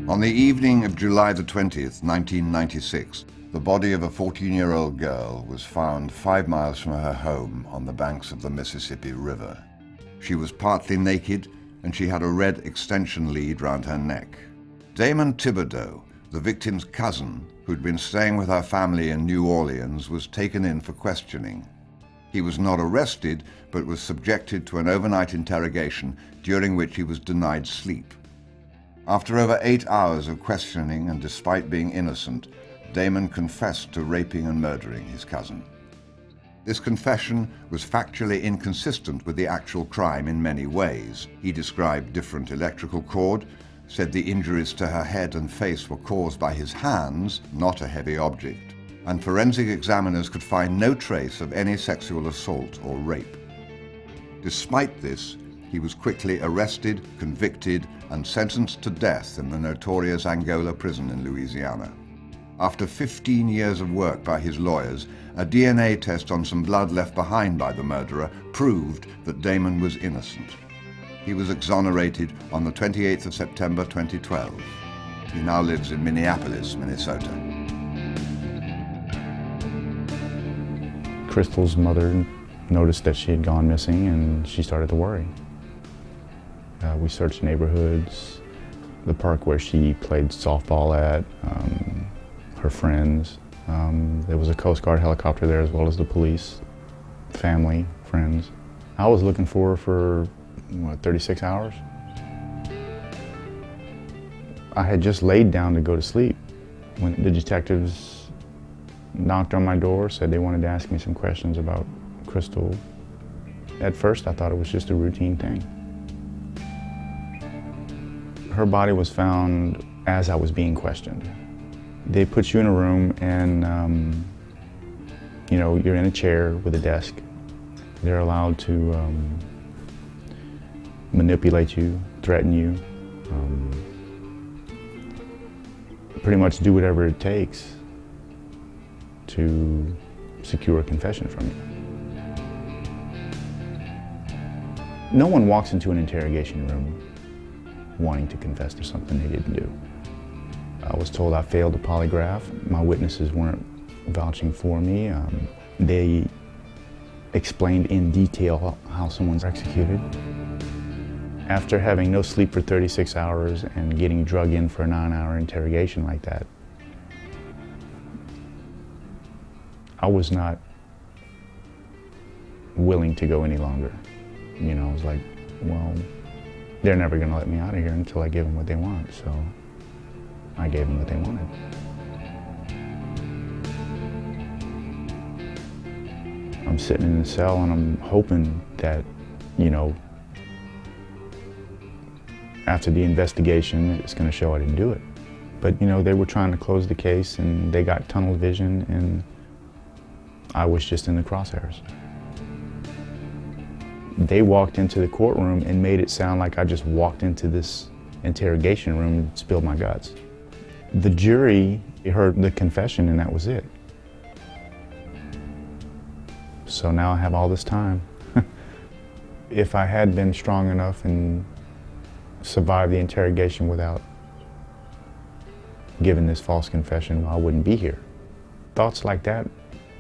On the evening of July the 20th, 1996, the body of a 14-year-old girl was found 5 miles from her home on the banks of the Mississippi River. She was partly naked, and she had a red extension lead round her neck. Damon Thibodeaux, the victim's cousin, who'd been staying with her family in New Orleans, was taken in for questioning. He was not arrested, but was subjected to an overnight interrogation during which he was denied sleep. After over 8 hours of questioning, and despite being innocent, Damon confessed to raping and murdering his cousin. This confession was factually inconsistent with the actual crime in many ways. He described different electrical cord, said the injuries to her head and face were caused by his hands, not a heavy object, and forensic examiners could find no trace of any sexual assault or rape. Despite this, he was quickly arrested, convicted, and sentenced to death in the notorious Angola prison in Louisiana. After 15 years of work by his lawyers, a DNA test on some blood left behind by the murderer proved that Damon was innocent. He was exonerated on the 28th of September 2012. He now lives in Minneapolis, Minnesota. Crystal's mother noticed that she had gone missing, and she started to worry. We searched neighborhoods, the park where she played softball at, her friends. There was a Coast Guard helicopter there, as well as the police, family, friends. I was looking for her for, 36 hours? I had just laid down to go to sleep when the detectives knocked on my door, said they wanted to ask me some questions about Crystal. At first, I thought it was just a routine thing. Her body was found as I was being questioned. They put you in a room and, you're in a chair with a desk. They're allowed to manipulate you, threaten you, pretty much do whatever it takes to secure a confession from you. No one walks into an interrogation room wanting to confess to something they didn't do. I was told I failed the polygraph. My witnesses weren't vouching for me. They explained in detail how someone's executed. After having no sleep for 36 hours and getting drug in for a 9-hour interrogation like that, I was not willing to go any longer. I was like, well, they're never going to let me out of here until I give them what they want, so I gave them what they wanted. I'm sitting in the cell and I'm hoping that, after the investigation, it's going to show I didn't do it. But, they were trying to close the case and they got tunnel vision, and I was just in the crosshairs. They walked into the courtroom and made it sound like I just walked into this interrogation room and spilled my guts. The jury heard the confession and that was it. So now I have all this time. If I had been strong enough and survived the interrogation without giving this false confession, I wouldn't be here. Thoughts like that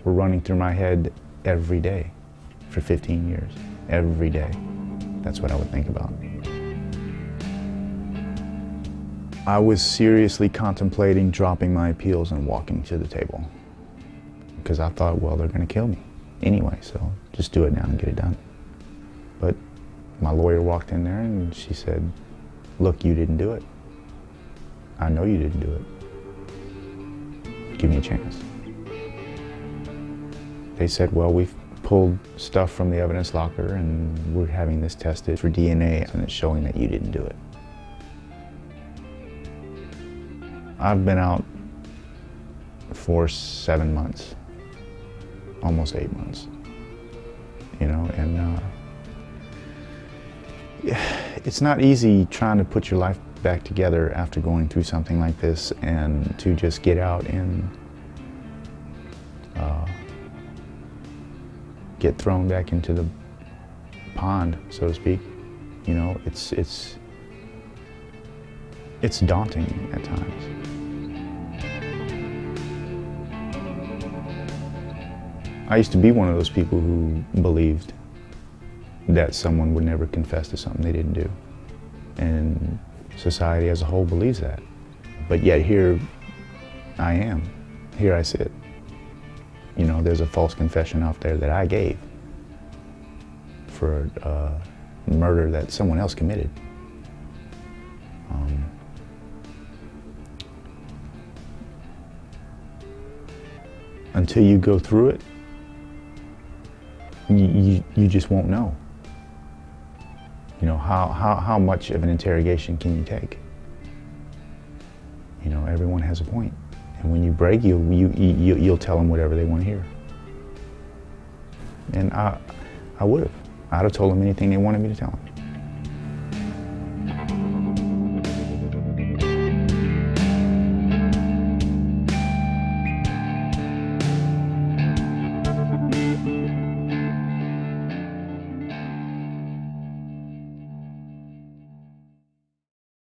were running through my head every day for 15 years. Every day. That's what I would think about. I was seriously contemplating dropping my appeals and walking to the table, because I thought, well, they're going to kill me anyway, so just do it now and get it done. But my lawyer walked in there and she said, look, you didn't do it. I know you didn't do it. Give me a chance. They said, well, we've pulled stuff from the evidence locker and we're having this tested for DNA, and it's showing that you didn't do it. I've been out for 7 months, almost 8 months, and it's not easy trying to put your life back together after going through something like this, and to just get out and get thrown back into the pond, so to speak. It's daunting at times. I used to be one of those people who believed that someone would never confess to something they didn't do. And society as a whole believes that. But yet here I am. Here I sit. You know, there's a false confession out there that I gave for a murder that someone else committed. Until you go through it, you just won't know. You know, how much of an interrogation can you take? You know, everyone has a point. And when you break, you'll tell them whatever they want to hear. And I would have. I'd have told them anything they wanted me to tell them.